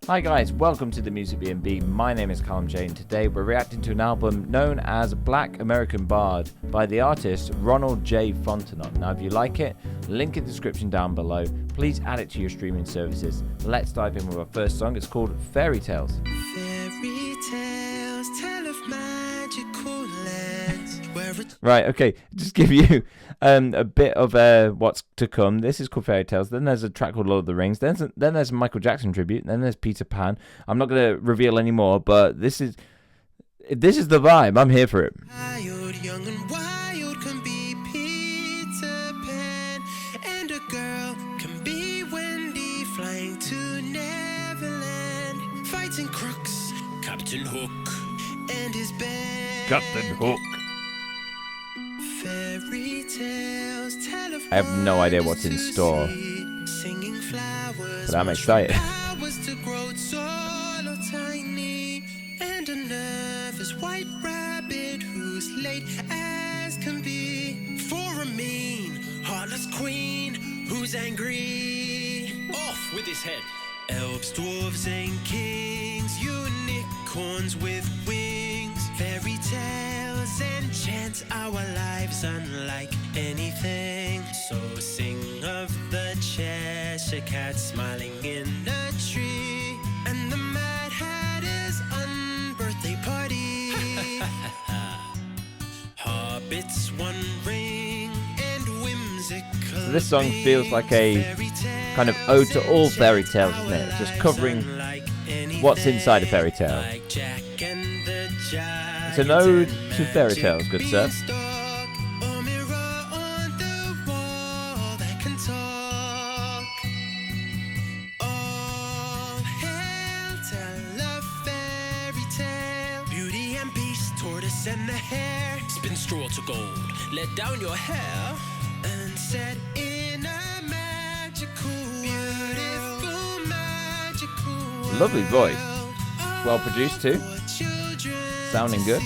Hi guys, welcome to the Music B&B. My name is Callum J, and today we're reacting to an album known as Black American Bard by the artist Ronald J. Fontenot. Now if you like it, link in the description down below. Please add it to your streaming services. Let's dive in with our first song. It's called Fairy Tales. Fairy tales tell of magical lands where Right, okay, just give you a bit of what's to come. This is called Fairy Tales. Then there's a track called Lord of the Rings. Then there's a Michael Jackson tribute. Then there's Peter Pan. I'm not going to reveal any more, but this is the vibe. I'm here for it. wild, young and wild can be Peter Pan, and a girl can be Wendy flying to Neverland, fighting crooks, Captain Hook and his band. Captain Hook. Fairy tales tell of I have no idea what's in store, singing flowers, but I'm excited. powers to grow tall or tiny, and a nervous white rabbit who's late as can be, for a mean, heartless queen who's angry. Off with his head. Elves, dwarves, and kings, unicorns with wings, fairy tales enchant our lives unlike anything. So sing of the Cheshire Cat smiling in a tree, and the Mad Hatter's unbirthday party. Hobbits, One Ring, and whimsical. So this song feels like a kind of ode to all fairy tales, isn't it? Just covering what's inside a fairy tale. It's an ode to fairy tales, good sir. Beauty and Beast, tortoise and the hare, spin straw to gold, let down your hair, and set in a magical, beautiful magical world. Lovely voice. Well produced too. Sounding good.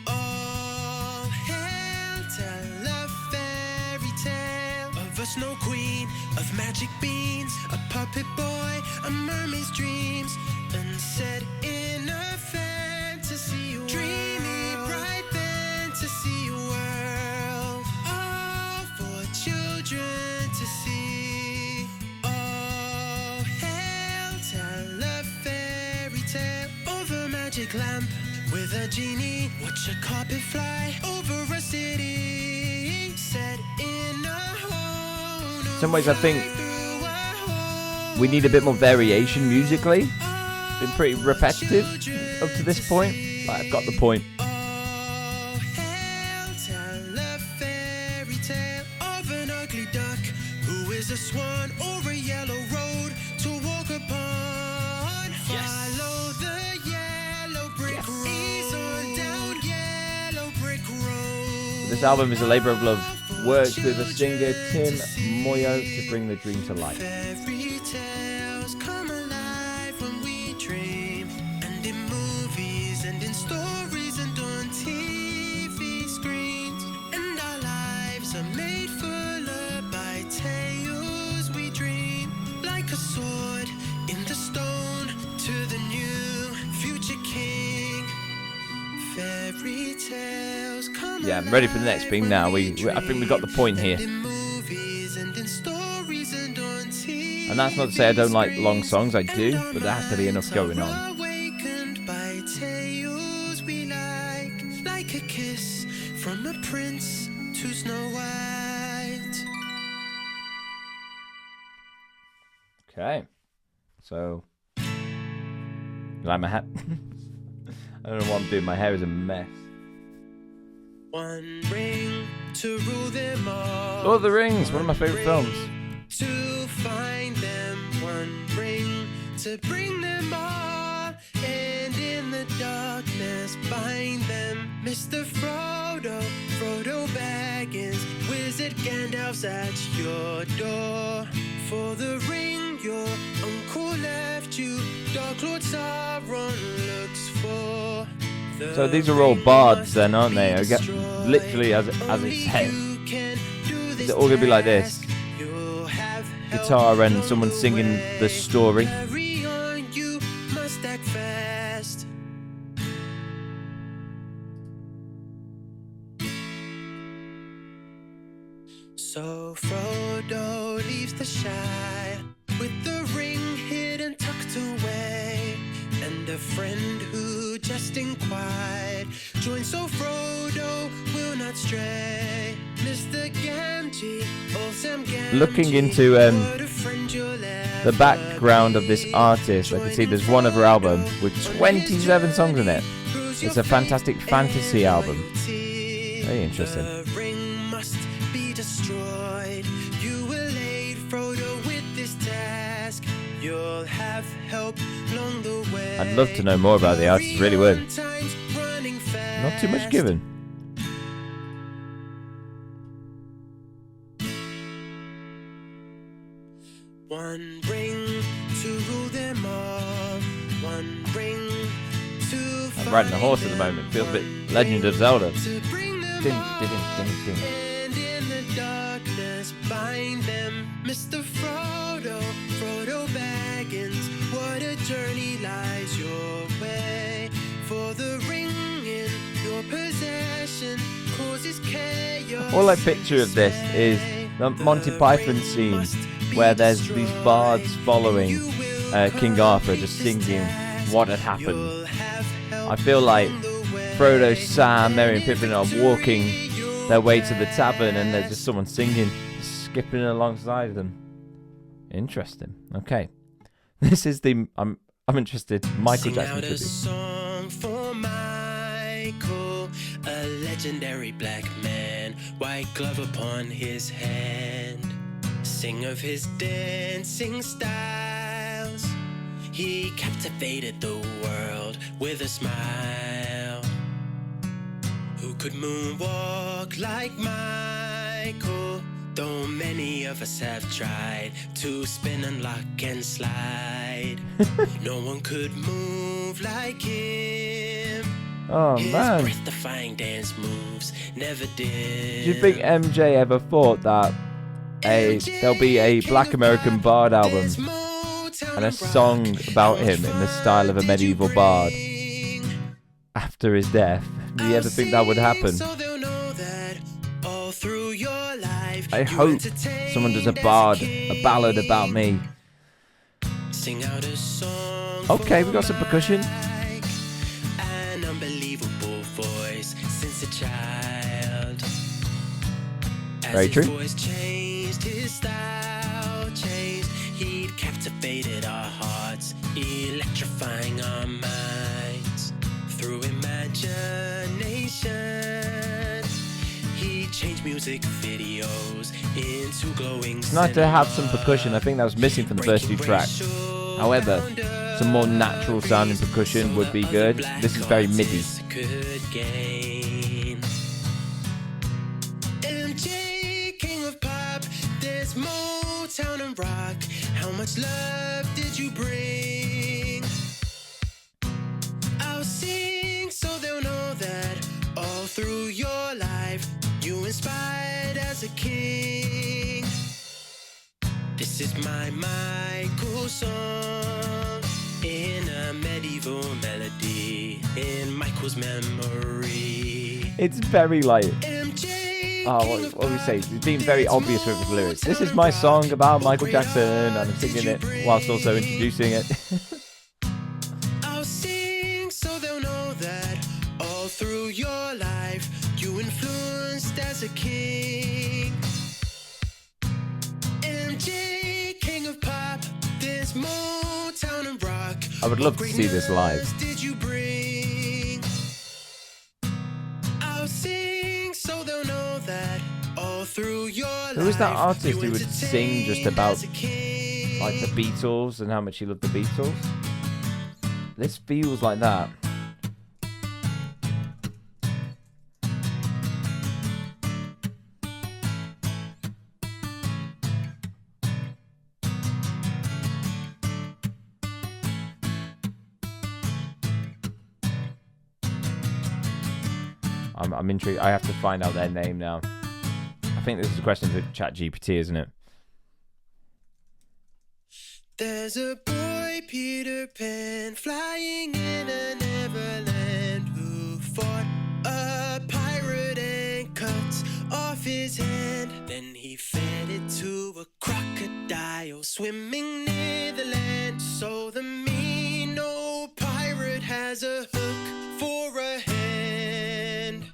All hail, tell a fairy tale of a snow queen, of magic beans, a puppet boy, a mermaid's dreams, and set in a fantasy world. Dreamy, bright fantasy world, all for children to see. All hail, tell a fairy tale of a magic lamp with a genie. Watch a carpet fly over a city, set in a home. Some ways I think we need a bit more variation musically. Been pretty repetitive up to this point, but I've got the point. All hail, tell a fairy tale of an ugly duck who is a swan or a yellow road to walk upon. Follow the yellow brick road. Ease on down yellow brick road. This album is a labour of love. Works with the singer Tim Moyo to bring the dream to life. Fairy tales come alive when we dream, and in movies and in stories and on TV screens, and our lives are made fuller by tales we dream, like a sword in the stone to the new future king. Fairy tales come Yeah, I'm ready for the next thing now. I think we got the point here. And that's not to say I don't like long songs, I do, but there has to be enough going on. Awakened by tales we like a kiss from a prince to Snow White. Okay. So, you like my hat? I don't know what I'm doing. My hair is a mess. One ring to rule them all. Lord of the Rings, one of my favourite films. To find them, one ring to bring them all, and in the darkness bind them. Mr. Frodo Baggins, Wizard Gandalf's at your door. For the ring your uncle left you, Dark Lord Sauron looks for. So these are all bards then, aren't they? I get literally as it says. Is it all gonna be like this? Guitar and someone singing the story. stack fast. So Frodo leaves the Shire with the ring hidden tucked away, and a friend who just inquired joins so Frodo will not stray. Mr. Gamgee, old Sam Gamgee, looking into the background of this artist, I can see there's one other album with 27 songs in it. It's a fantastic fantasy album. Very interesting. The ring must be destroyed. You will aid Frodo with this task. You'll have help along the way. I'd love to know more about the artist, really would. Not too much given. One ring to rule them all. One ring to I'm riding a horse at the moment. Feels a bit Legend of Zelda. to bring them Ding, all. ding, ding, ding. And in the darkness bind them. Mr. Frodo, Frodo Baggins, what a journey lies your way. For the ring in your possession causes chaos. All I picture of this is the Monty Python scene where there's these bards following King Arthur just singing what had happened. I feel like Frodo, Sam, Merry and Pippin are walking their way to the tavern and there's just someone singing, skipping alongside them. Interesting. Okay. This is the... I'm interested. Michael Sing Jackson out a tribute. song for Michael, a legendary black man, white glove upon his hand. Sing of his dancing styles. He captivated the world with a smile. Who could moonwalk like Michael? Though many of us have tried to spin and lock and slide. No one could move like him. Oh, His man. breath-defying dance moves never did. Do you think MJ ever thought that there'll be a Black American Bard album and a song about him in the style of a medieval bard after his death? Do you ever think that would happen? I hope someone does a ballad about me. Sing out a song. Okay, we got some percussion. An unbelievable voice since a child. As Very his true. voice changed, his style changed. He'd captivated our hearts, electrifying our minds. Through imagination, he changed music videos into glowing. It's nice to have some percussion. I think that was missing from the first few tracks. However, some more natural sounding percussion would be good. This is very MIDI. MJ, king of pop, there's Motown and rock. How much love did you bring? I'll sing so they'll know that all through your life you inspired as a king. This is my Michael song in a medieval melody in Michael's memory. It's very like... MJ, Oh, what do we say? It's being very obvious with his lyrics. This is my song about Michael Jackson, and I'm singing it whilst also introducing it. I'll sing so they'll know that all through your life you influenced as a king. MJ, king of pop, there's Motown and rock. I would love to see this live. What did you bring? I'll sing so they'll know that all through your life. Who was that artist you who would sing just entertained about as a king? like the Beatles and how much he loved the Beatles? This feels like that. I'm intrigued. I have to find out their name now. I think this is a question for ChatGPT, isn't it? There's a boy boy Peter Pan, flying in a neverland, who fought a pirate and cut off his hand. Then he fed it to a crocodile swimming near the land. So the mean old pirate has a hook for a hand.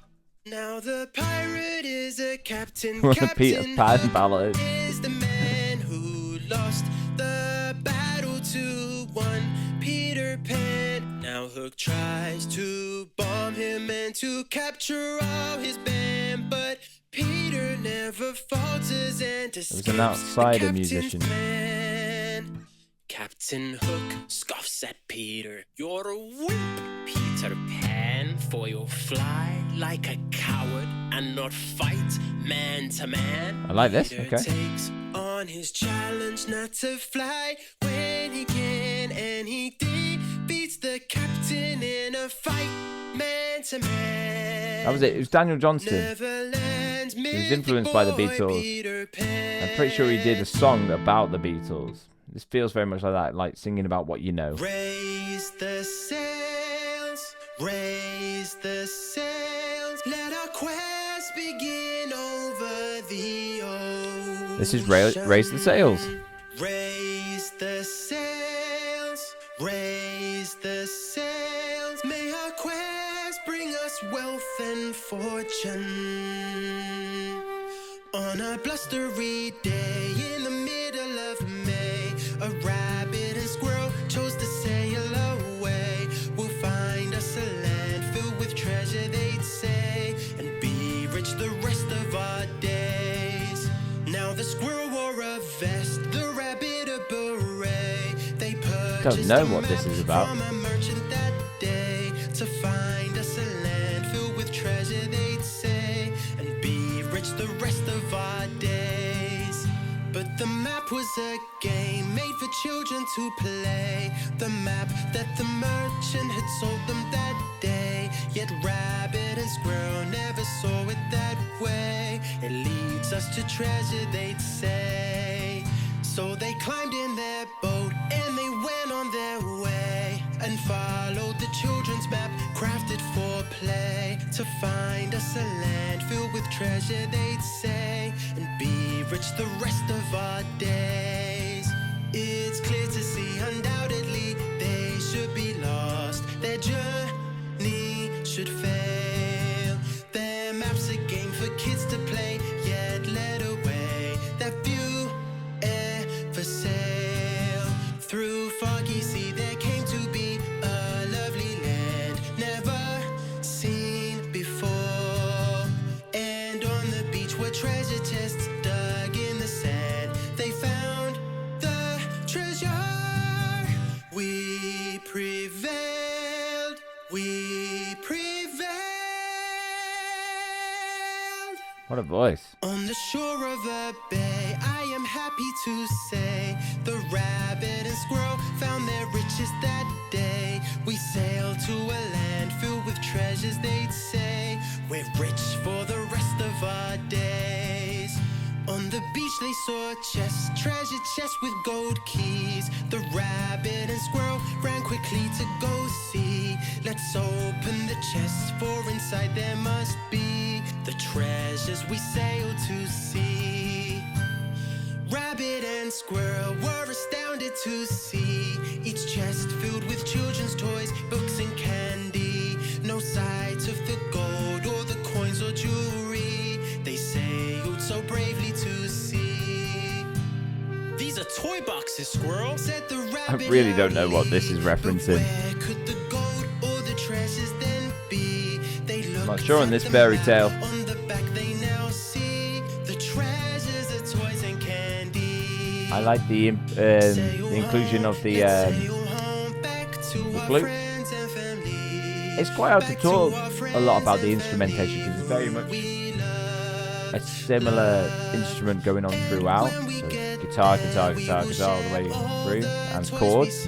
Now the pirate is a captain. What a Peter Pan ballad. Is the man who lost the battle to one Peter Pan. Now Hook tries to bomb him and to capture all his band, but Peter never falters and escapes. It was an outsider the musician. plan. Captain Hook scoffs at Peter. You're a wimp, Peter Pan, for you'll fly like a coward and not fight man to man. I like this. Peter Okay. takes on his challenge not to fly when he can, and he defeats the captain in a fight man to man. That was it. It was Daniel Johnston. Neverland's He was influenced by the mythic boy, Beatles. Peter Pan. I'm pretty sure he did a song about the Beatles. This feels very much like that, like singing about what you know. Raise the sails, raise the sails, let our quest begin over the ocean. This is Raise the Sails. Raise the sails, raise the sails, may our quest bring us wealth and fortune. On a blustery day in the middle of May, a rabbit and squirrel chose to sail away. We'll find us a land filled with treasure, they'd say, and be rich the rest of our days. Now the squirrel wore a vest, the rabbit a beret. They purchased know a what this map is about. from a merchant that day to find us a land filled with treasure, they'd say, and be rich the rest of our days. But the map was a game made for children to play, the map that the merchant had sold them that day. Yet rabbit and squirrel never saw it that way. It leads us to treasure, they'd say. So they climbed in their boat and they went on their way, and followed the children's map crafted for play, to find us a land filled with treasure, they'd say, and be rich the rest of our days. It's clear to see undoubtedly they should be lost, their journey should fail. Their map's a game for kids to play, yet led away that few ever sail. Through foggy sea there came to be a lovely land never seen before, and on the beach were treasure chests dug in the sand. They found the treasure. We prevailed, we prevailed. What a voice. On the shore of a bay, I am happy to say, the rabbit and squirrel found their riches that day. We sailed to a land filled with treasures, they'd say. We're rich for the rest of our days. On the beach they saw chests, treasure chests with gold keys. The rabbit and squirrel ran quickly to go see. Let's open the chests, for inside there must be the treasures we sailed to see. Rabbit and squirrel were astounded to see each chest filled with children's toys, books and candy. No sight of the gold or the coins or jewelry they sailed so bravely to see. These are toy boxes, squirrel, said the rabbit. I really don't know what this is referencing. Where could the gold or the treasures then be? They looked Not sure on at this the fairy map. tale. On the back they now see the treasures of toys and candy. I like the inclusion of the flute. It's quite hard to talk a lot about the instrumentation because it's very much a similar instrument going on throughout. So guitar, guitar, guitar, guitar all the way through, and chords.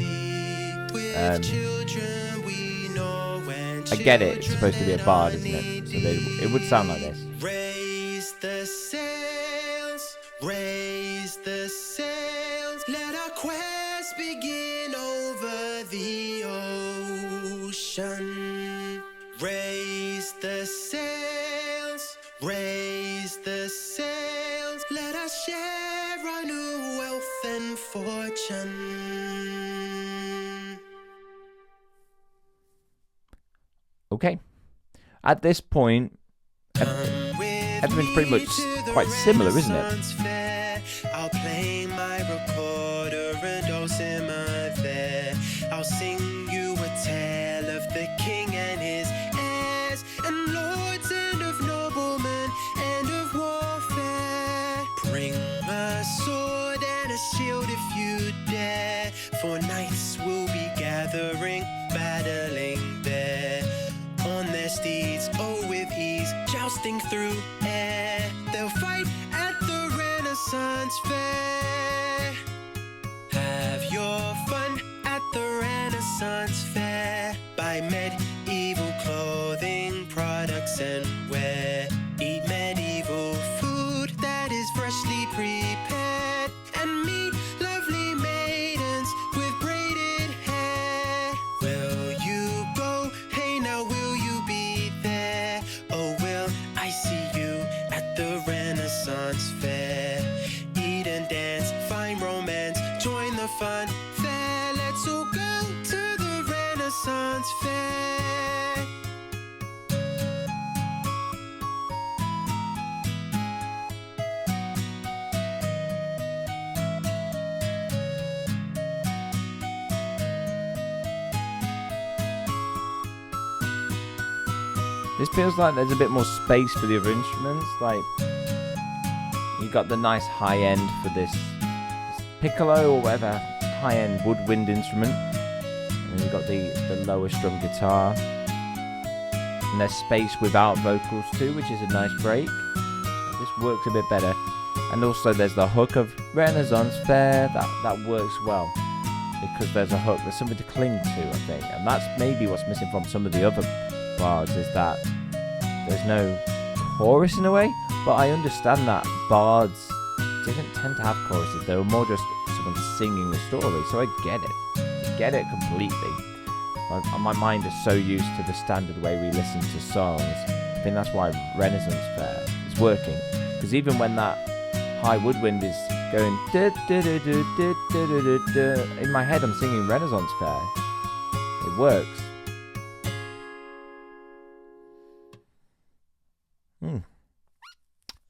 I get it, it's supposed to be a bard, isn't it? So it would sound like this. Raise the sails, let our quest begin. the ocean. Raise the sails, raise the sails. Let us share our new wealth and fortune. Okay. At this point, everything's pretty much quite similar, isn't it? I'll play my recorder and I'll simmer there. I'll sing you a tale of the king and his heirs, and lords and of noblemen and of warfare. Bring a sword and a shield if you dare, for knights will be gathering, battling there. On their steeds, oh with ease, jousting through air. They'll fight at the Renaissance Fair. Have your fun at the Renaissance Fair. Buy medieval clothing, products and wear. Eat medieval food that is freshly prepared, and meet lovely maidens with braided hair. Will you go? Hey now, will you be there? Oh, will I see you at the Renaissance Fair? Eat and dance, find romance, join the fun fair. Let's all go to the Renaissance Fair. This feels like there's a bit more space for the other instruments. Like, you got the nice high end for this piccolo or whatever high-end woodwind instrument, and then you got the lower strum guitar, and there's space without vocals too, which is a nice break. This works a bit better, and also there's the hook of Renaissance Fair that works well because there's a hook, there's something to cling to, I think, and that's maybe what's missing from some of the other bards, is that there's no chorus in a way. But I understand that bards didn't tend to have choruses, they were more just someone singing the story, so I get it completely. My mind is so used to the standard way we listen to songs. I think that's why Renaissance Fair is working, because even when that high woodwind is going in my head I'm singing Renaissance Fair. It works.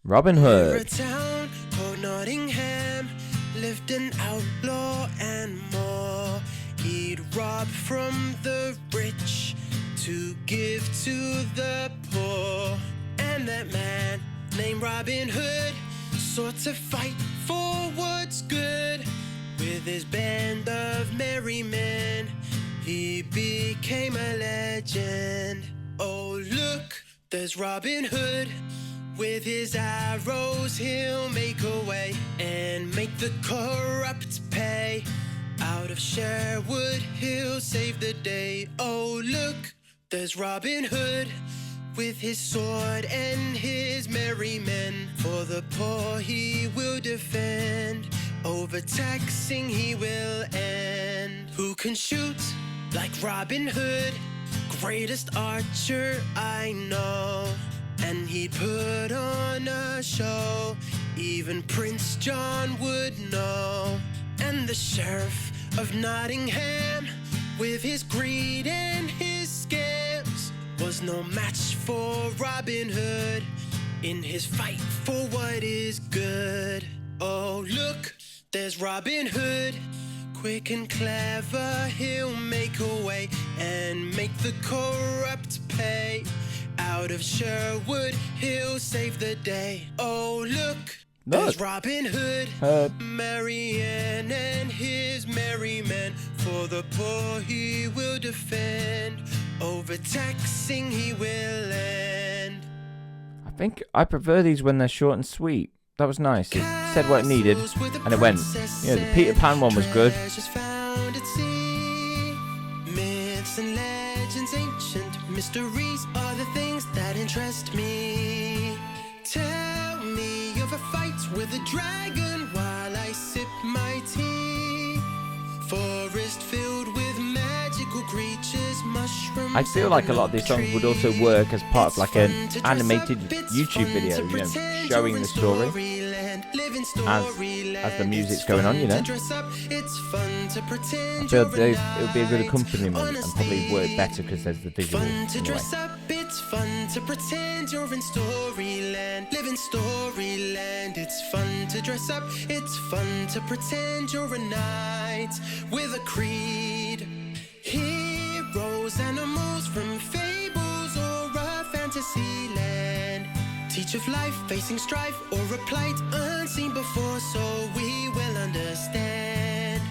Robin Hood. A town called Nottingham lived an outlaw and more. He'd rob from the rich to give to the poor. And that man named Robin Hood sought to fight for what's good. With his band of merry men, he became a legend. Oh look, there's Robin Hood. With his arrows he'll make a way and make the corrupt pay. Out of Sherwood he'll save the day. Oh look, there's Robin Hood. With his sword and his merry men, for the poor he will defend. Overtaxing he will end. Who can shoot like Robin Hood? Greatest archer I know. And he'd put on a show, even Prince John would know. And the Sheriff of Nottingham, with his greed and his scams, was no match for Robin Hood in his fight for what is good. Oh look, there's Robin Hood. Quick and clever he'll make a way and make the corrupt pay. Out of Sherwood he'll save the day. Oh look, there's Robin Hood. Marianne and his merry men, for the poor he will defend. Overtaxing he will end. I think I prefer these when they're short and sweet. That was nice. It said what it needed, and it went. You know, the Peter Pan one was good. Myths and legends, ancient mysteries are the things that interest me. Tell me of a fight with a dragon while I sip my tea. Forest filled with I feel like a lot of these songs would also work as part of like an animated YouTube video, you know, showing the story as the music's going on, you know. I feel it would be a good accompaniment and probably work better because there's the visual anyway. It's fun to pretend you're in Storyland, live in Storyland. It's fun to dress up, it's fun to pretend you're a knight with a creed. Heroes, animals from fables or a fantasy land. Teach of life, facing strife or a plight unseen before, so we will understand.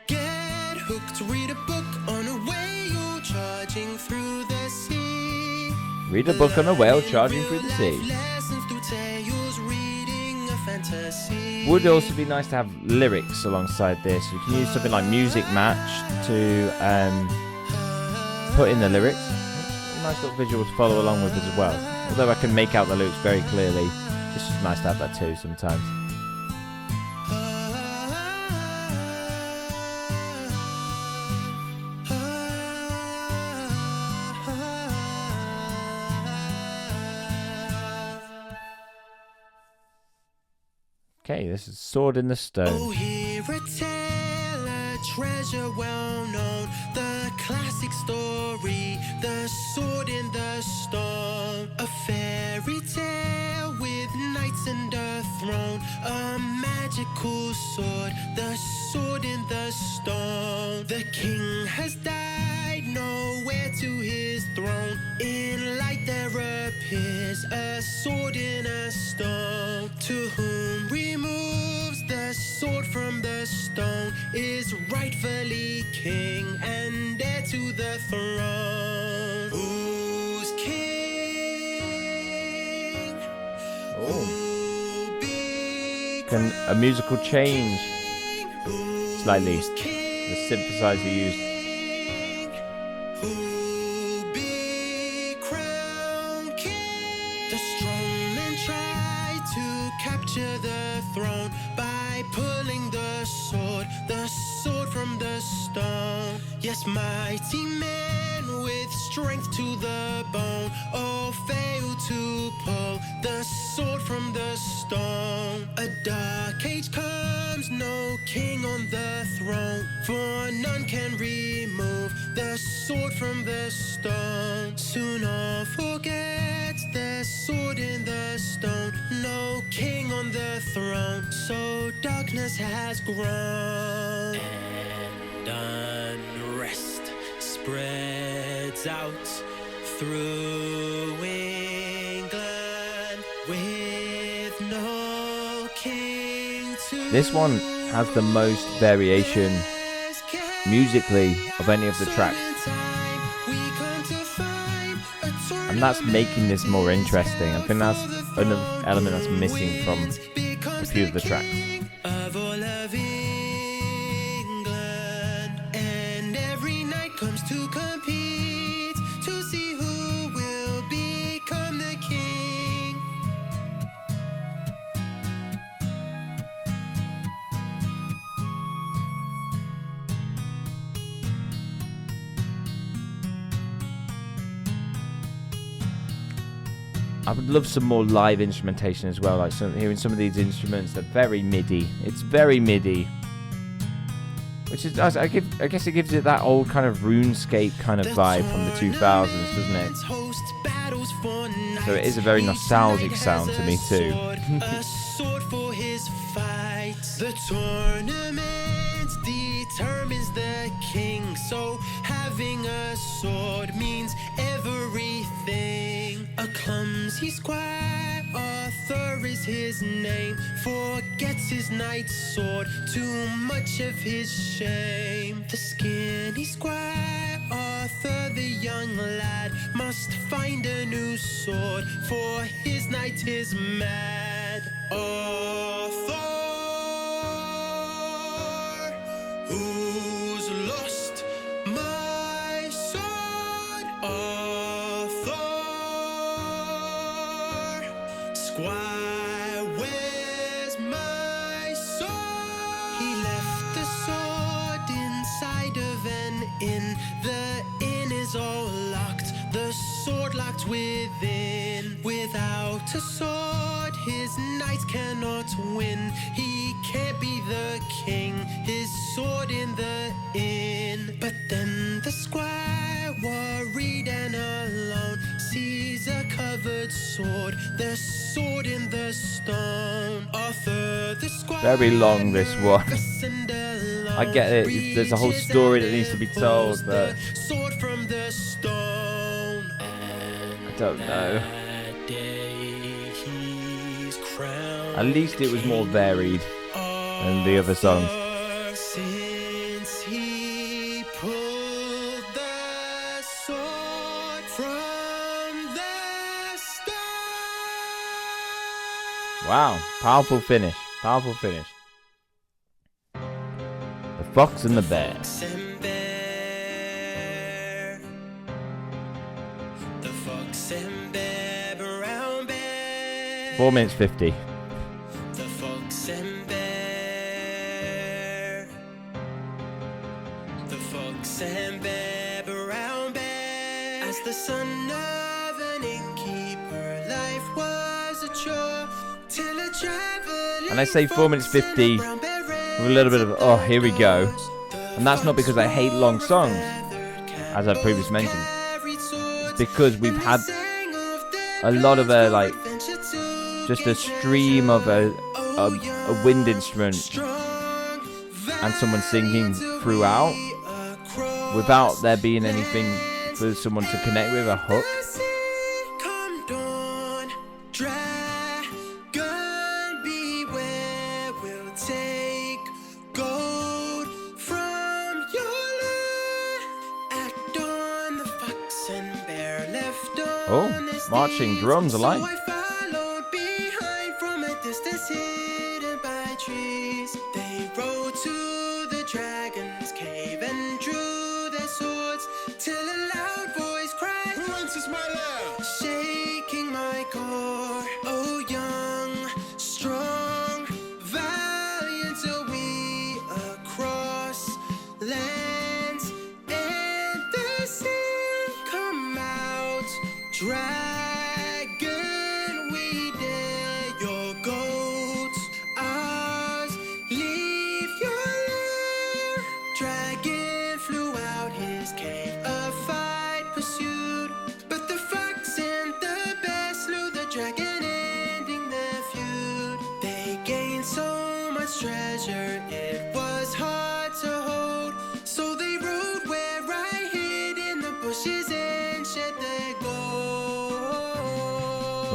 Get hooked, read a book on a whale charging through the sea. Read a book on a whale charging through the sea. Would also be nice to have lyrics alongside this. You can use something like Music Match to put in the lyrics. A nice little visual to follow along with as well. Although I can make out the lyrics very clearly, it's just nice to have that too sometimes. Okay, this is Sword in the Stone. Oh, hear a tale, a treasure well known, the classic story, the sword in the stone. A fairy tale with knights and a throne, a magical sword, the sword in the stone. The king has died, nowhere to his throne. In light there appears a sword in a stone. To whom removes the sword from the stone is rightfully king and heir to the throne. Who's king? Who'll be Can a musical change slightly? The synthesizer used. Who'll be crowned king? The strong men try to capture the throne by pulling the sword from the stone. Yes, mighty men with strength to the bone all fail to pull the sword from the stone. A dark age comes, no king on the throne, for none can remove the sword from the stone. Soon all forget the sword in the stone, no king on the throne, so darkness has grown. And unrest spreads out through England with no king to. This one has the most variation musically of any of the tracks, and that's making this more interesting. I think that's another element that's missing from a few of the tracks. Of all of England, and every night comes to compete to see who will become the king. I would love some more live instrumentation as well, like hearing some of these instruments. They're very MIDI. It's very MIDI, which is I guess it gives it that old kind of RuneScape kind of vibe from the 2000s, doesn't it? So it is a very nostalgic sound to me too. A sword for his fight. The tournament determines the king, so having a sword means everything. A clumsy squire, Arthur is his name, forgets his knight's sword, too much of his shame. The skinny squire, Arthur the young lad, must find a new sword, for his knight is mad. Arthur, who's lost my sword? Arthur, squire, where's my sword? He left the sword inside of an inn. The inn is all hides within. Without a sword, his knights cannot win. He can't be the king, his sword in the inn. But then the squire, worried and alone, sees a covered sword, the sword in the stone. Arthur the squire, very long, this one. listened alone, I get it. There's a whole story that needs to be told, but sword from the stone. I don't know. That day he's crowned At least it was more varied than the other songs. since he pulled the sword from the stone. Wow, powerful finish. Powerful finish. The Fox and the Bear. And bear, the fox and bear, brown bear. 4 minutes 50. The fox and bear, the fox and bear, brown bear. As the son of an innkeeper, life was a chore till a traveling. And I say 4 minutes 50 with a little bit of, oh, here we go. And that's not because I hate long songs, as I previously mentioned. It's because we've had a lot of like just a stream of a wind instrument and someone singing throughout without there being anything for someone to connect with, a hook. Come dawn, dragon beware, will take gold from your lair. At dawn, the fox and bear left on Oh, this marching knees. drums, I like. So I followed behind from a distance, hidden by trees. They rode to the dragon's cave and drew their swords till a loud voice cried, "Whence is my lair?" Shaking my core. Oh, young, strong, valiant are we across lands and the sea. Come out, dragon, we dare your goats. Ours, leave your lair. Dragon flew out his cave, a fight pursued. But the fox and the bear slew the dragon, ending their feud. They gained so much treasure, it was hard to hold. So they rode where I hid in the bushes and shed their gold.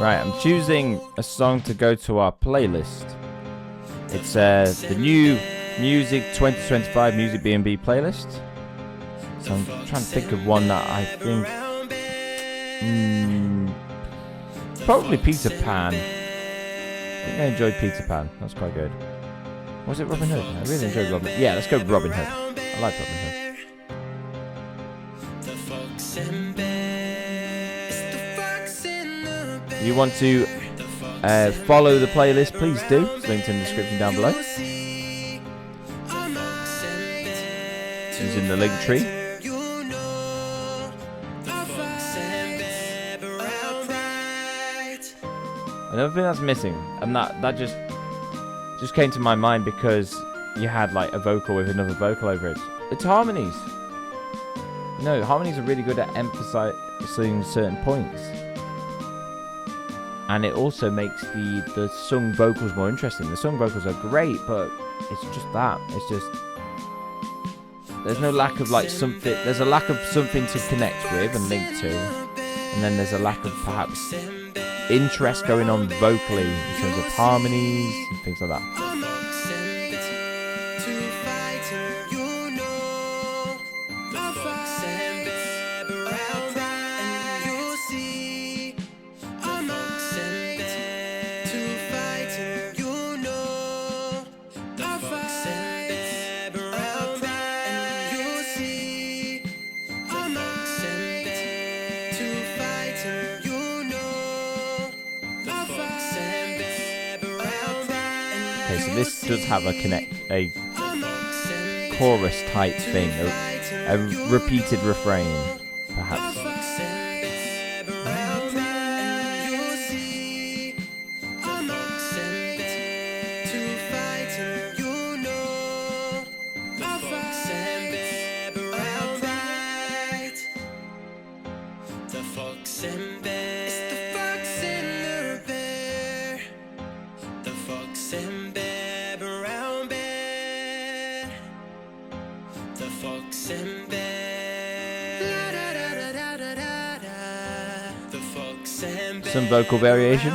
Right, I'm choosing a song to go to our playlist. It's the new Music 2025 Music B&B playlist. So I'm trying to think of one that I think... probably Peter Pan. I think I enjoyed Peter Pan. That's quite good. Was it Robin Hood? I really enjoyed Robin. Yeah, let's go with Robin Hood. I like Robin Hood. The fox and bear. It's the fox and the bear. If you want to follow the playlist, please do. It's linked in the description down below. Using the link tree. Another thing that's missing, and that just came to my mind because you had like a vocal with another vocal over it. It's harmonies. No, harmonies are really good at emphasizing certain points. And it also makes the sung vocals more interesting. The sung vocals are great, but it's just that. It's just... There's no lack of like something... There's a lack of something to connect with and link to. And then there's a lack of perhaps interest going on vocally in terms of harmonies and things like that. Okay, so this does have a chorus type thing, a repeated refrain, perhaps. some vocal variation.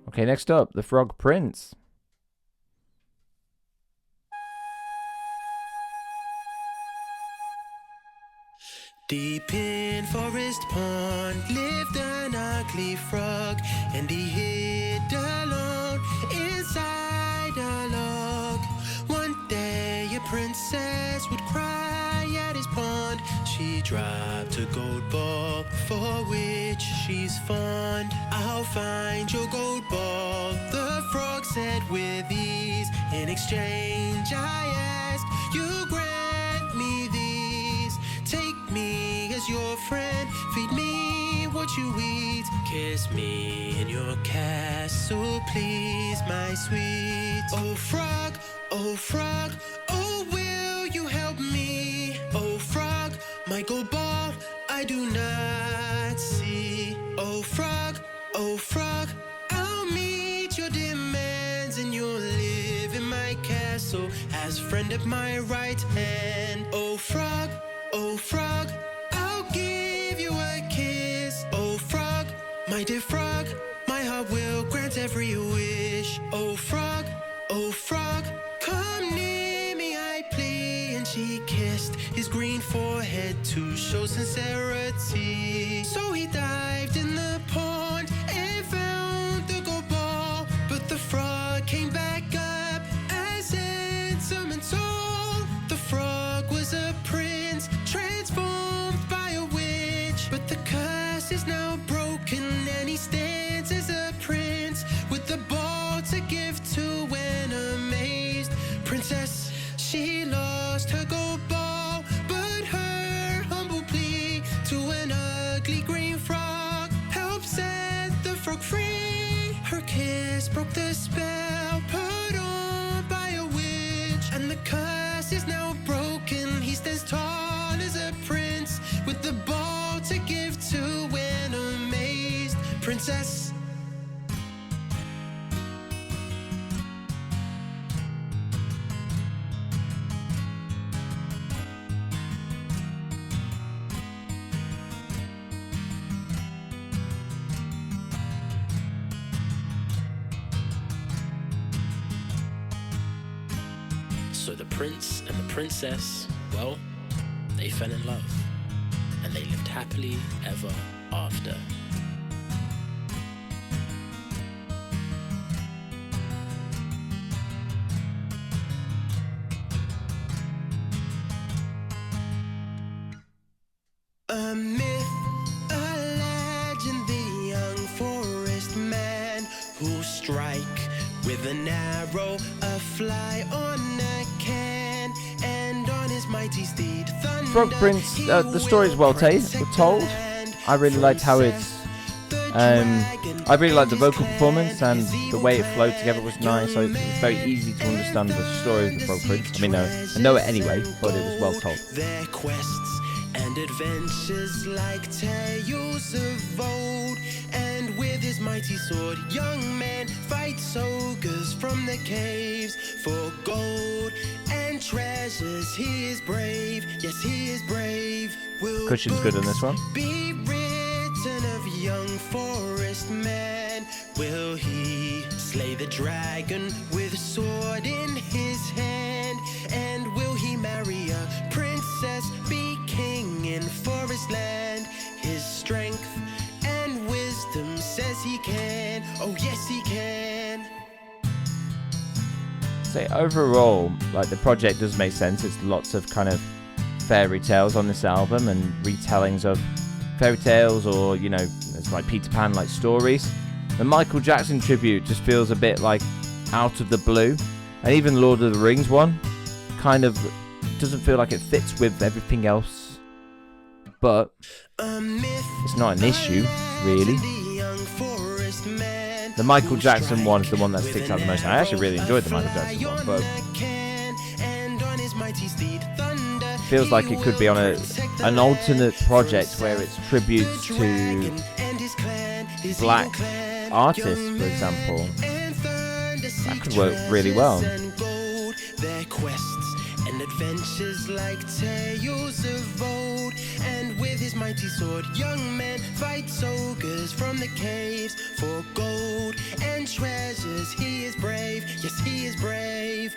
Okay, next up, the Frog Prince. Deep in Forest Pond lived an ugly frog, and he hid alone inside a log. One day a princess would cry at his pond. She dropped a gold ball for which she's fond. I'll find your gold ball, the frog said with ease. In exchange I ask you grant me these. Take me as your friend, feed me what you eat, kiss me in your castle, please, my sweet. Oh frog, oh will you help me? Oh frog, my gold ball I do not see. Oh frog, I'll meet your demands, and you'll live in my castle as friend of my right hand. Oh frog, I'll give you a kiss. Oh frog, my dear frog, my heart will grant every wish. Oh frog, come near me, I plead. And she kissed his green forehead to show sincerity. So he dived in the pond and found the gold ball, but the frog came back up as handsome and tall. The frog was a prince transformed by a witch, but the curse is now broken and he stands as a prince with the ball to give to an amazed princess. She lost her gold ball, but her humble plea to an ugly green frog helped set the frog free. Her kiss broke the spell put on by a witch, and the curse is now broken. He stands tall as a prince with the ball to give to an amazed princess. So the prince and the princess, well, they fell in love, and they lived happily ever after. A myth, a legend, the young forest man who'll strike with an arrow, a fly on a can, and on his mighty steed thunder. Frog Prince, the story's well told. I really liked how it's I really liked the vocal performance, and the way it flowed together was nice. So it's very easy to understand the story of the Frog Prince. I mean, I know it anyway, but it was well told. Their quests and adventures like tales of old, and with his mighty sword, young man fights ogres from the caves for gold and treasures. He is brave, yes, he is brave. Will Cushion's good on this one. be written of young forest man? Will he slay the dragon with a sword in his hand? And will he marry a princess, be king in forest land? His strength and wisdom says he can. Oh yes, he can. So overall, like, the project does make sense. It's lots of kind of fairy tales on this album and retellings of fairy tales, or, you know, it's like Peter Pan like stories. The Michael Jackson tribute just feels a bit like out of the blue, and even Lord of the Rings one kind of doesn't feel like it fits with everything else, but it's not an issue really. The Michael Jackson one is the one that sticks out the most. I actually really enjoyed the Michael Jackson one, but feels like it could be on an alternate project where it's tributes to black artists, for example. That could work really well. Their quests and and adventures like tales of old. And with his mighty sword, young men fight ogres from the caves for gold and treasures. He is brave, yes, he is brave.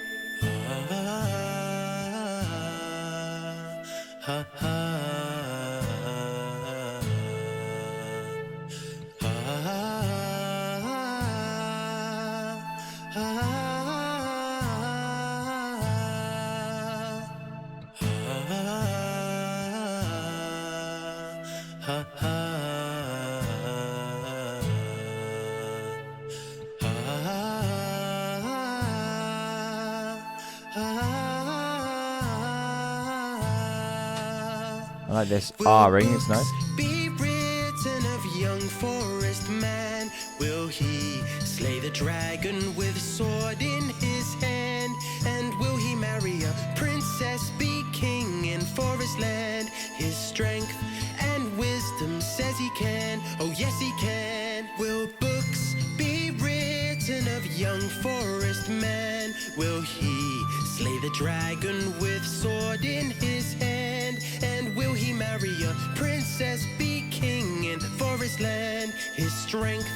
I like this R-ing, it's nice. Be written of young forest man? Will he slay the dragon with sword in his hand? And will he marry a princess, be king in forest land? His strength and wisdom says he can, oh yes he can. Will books be written of young forest man? Will he slay the dragon with sword in his hand? And will he marry a princess, be king in forest land? His strength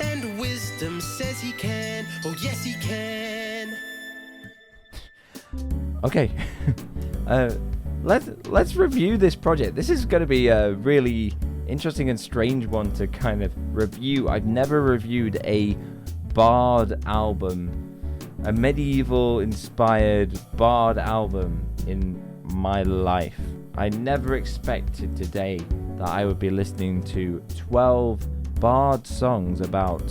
and wisdom says he can, oh yes he can. Okay, let's review this project. This is going to be a really interesting and strange one to kind of review. I've never reviewed a bard album, a medieval inspired bard album in my life. I never expected today that I would be listening to 12 bard songs about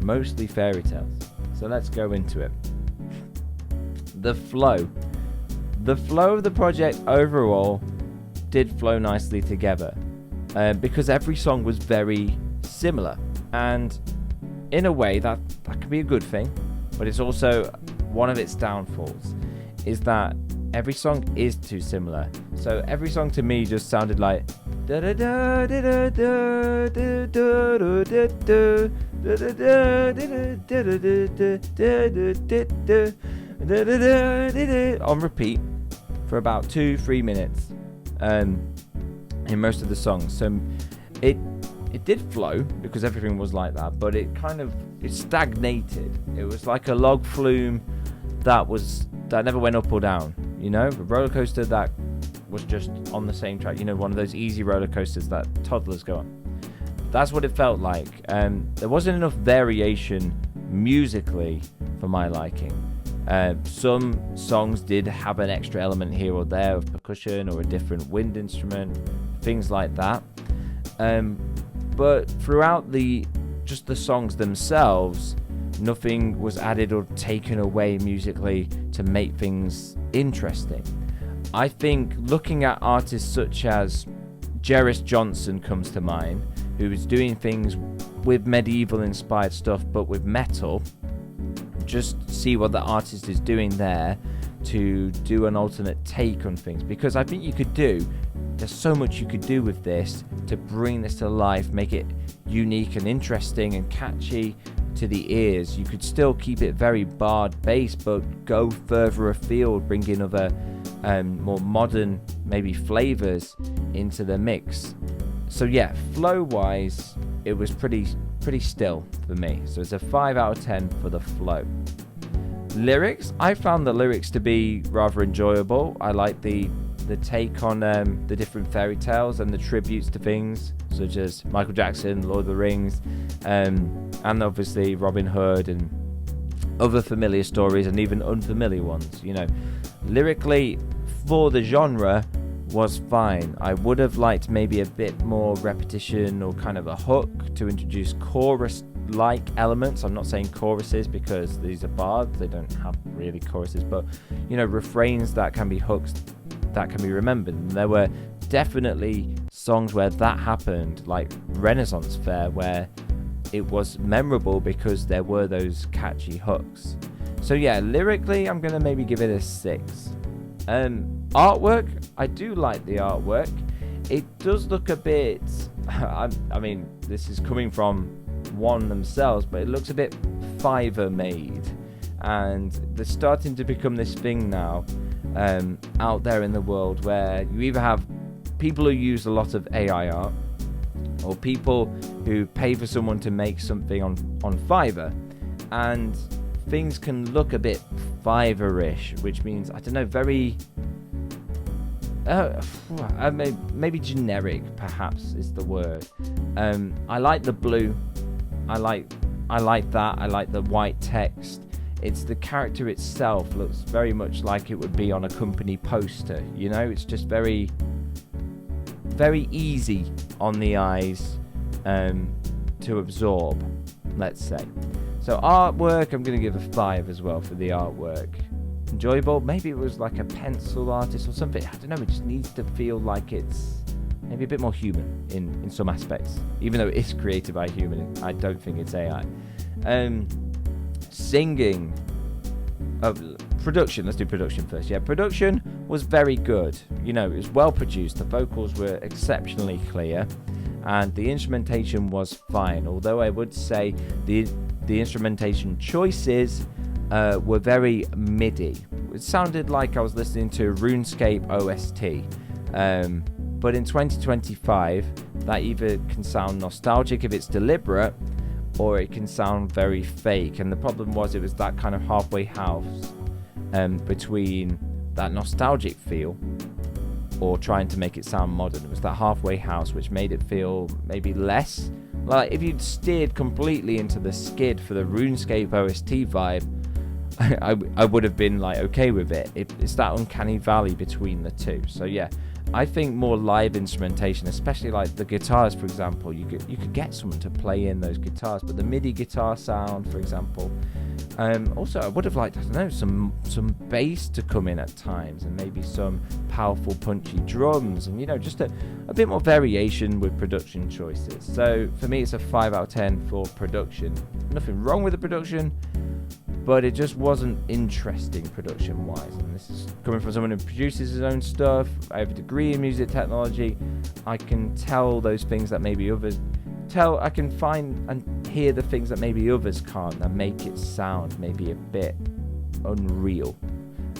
mostly fairy tales. So let's go into it. The flow of the project overall did flow nicely together, because every song was very similar, and in a way that can be a good thing, but it's also one of its downfalls is that every song is too similar. So every song to me just sounded like on repeat for about 2-3 minutes in most of the songs. So it did flow because everything was like that, but it stagnated. It was like a log flume that never went up or down, you know, a roller coaster that was just on the same track, you know, one of those easy roller coasters that toddlers go on. That's what it felt like. There wasn't enough variation musically for my liking. Some songs did have an extra element here or there of percussion or a different wind instrument, things like that. But throughout the songs themselves, nothing was added or taken away musically to make things interesting. I think looking at artists such as Jerris Johnson comes to mind, who is doing things with medieval inspired stuff but with metal. Just see what the artist is doing there to do an alternate take on things, because I think there's so much you could do with this to bring this to life, make it unique and interesting and catchy to the ears. You could still keep it very bard based, but go further afield, bring in other more modern maybe flavors into the mix. So yeah, flow wise it was pretty still for me, so it's a 5 out of 10 for the flow. Lyrics, I found the lyrics to be rather enjoyable. I like the take on the different fairy tales and the tributes to things such as Michael Jackson, Lord of the Rings, and obviously Robin Hood and other familiar stories and even unfamiliar ones. You know, lyrically for the genre was fine. I would have liked maybe a bit more repetition or kind of a hook to introduce chorus-like elements. I'm not saying choruses because these are bards, they don't have really choruses, but you know, refrains that can be hooks that can be remembered. And there were definitely songs where that happened, like Renaissance Fair, where it was memorable because there were those catchy hooks. So yeah, lyrically I'm gonna maybe give it a 6. Artwork, I do like the artwork. It does look a bit I mean this is coming from one themselves, but it looks a bit Fiverr made, and they're starting to become this thing now out there in the world where you either have people who use a lot of AI art, or people who pay for someone to make something on Fiverr, and things can look a bit Fiverr-ish, which means, I don't know, very maybe generic, perhaps is the word. I like the blue. I like that. I like the white text. It's the character itself looks very much like it would be on a company poster. You know, it's just very, very easy on the eyes to absorb, let's say. So artwork, I'm going to give a 5 as well for the artwork. Enjoyable, maybe it was like a pencil artist or something. I don't know, it just needs to feel like it's maybe a bit more human in some aspects. Even though it is created by a human, I don't think it's AI. Singing. Production, let's do production first. Yeah, production was very good. You know, it was well produced. The vocals were exceptionally clear, and the instrumentation was fine. Although I would say the instrumentation choices were very MIDI. It sounded like I was listening to RuneScape OST. But in 2025, that either can sound nostalgic if it's deliberate, or it can sound very fake. And the problem was it was that kind of halfway house between that nostalgic feel or trying to make it sound modern. It was that halfway house which made it feel maybe less like if you'd steered completely into the skid for the RuneScape OST vibe, I would have been like okay with it. It's that uncanny valley between the two. So yeah, I think more live instrumentation, especially like the guitars, for example, you could get someone to play in those guitars, but the MIDI guitar sound, for example. Also, I would have liked, I don't know, some bass to come in at times, and maybe some powerful, punchy drums, and just a bit more variation with production choices. So for me, it's a 5 out of 10 for production. Nothing wrong with the production, but it just wasn't interesting production-wise. And this is coming from someone who produces his own stuff. I have a degree in music technology. I can tell those things that maybe others tell. I can find and hear the things that maybe others can't, that make it sound maybe a bit unreal.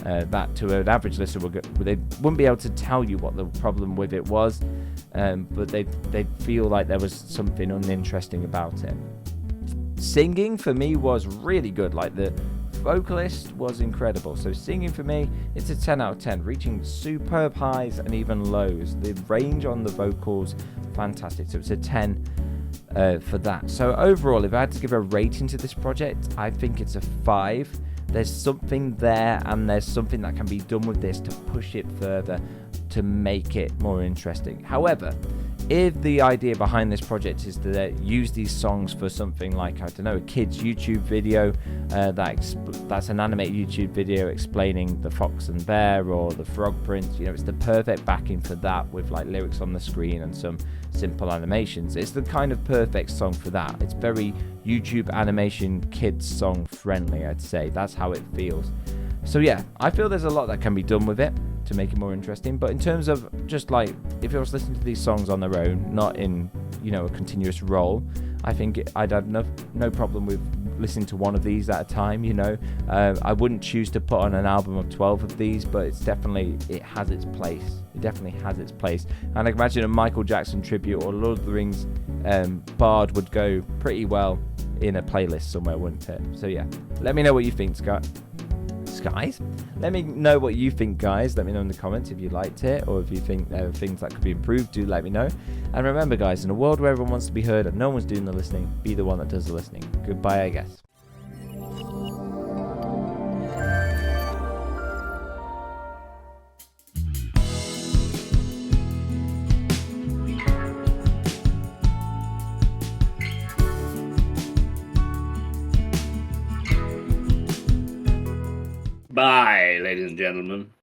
That to an average listener, they wouldn't be able to tell you what the problem with it was, but they'd feel like there was something uninteresting about it. Singing for me was really good. Like the vocalist was incredible. So singing for me, it's a 10 out of 10, reaching superb highs and even lows. The range on the vocals, fantastic. So it's a 10 for that. So overall, if I had to give a rating to this project, I think it's a 5. There's something there, and there's something that can be done with this to push it further, to make it more interesting. However, if the idea behind this project is to use these songs for something like, I don't know, a kid's YouTube video, that's an animated YouTube video explaining the fox and bear or the frog prince, it's the perfect backing for that, with like lyrics on the screen and some simple animations. It's the kind of perfect song for that. It's very YouTube animation kids song friendly, I'd say. That's how it feels. So yeah, I feel there's a lot that can be done with it to make it more interesting. But in terms of just like, if I was listening to these songs on their own, not in a continuous roll, I think I'd have no problem with listening to one of these at a time. I wouldn't choose to put on an album of 12 of these, but it has its place. It definitely has its place. And I can imagine a Michael Jackson tribute or Lord of the Rings Bard would go pretty well in a playlist somewhere, wouldn't it? So yeah, let me know what you think, Scott. Guys, let me know what you think, guys. Let me know in the comments if you liked it, or if you think there are things that could be improved. Do let me know. And remember, guys, in a world where everyone wants to be heard and no one's doing the listening, be the one that does the listening. Goodbye, I guess. Bye, ladies and gentlemen.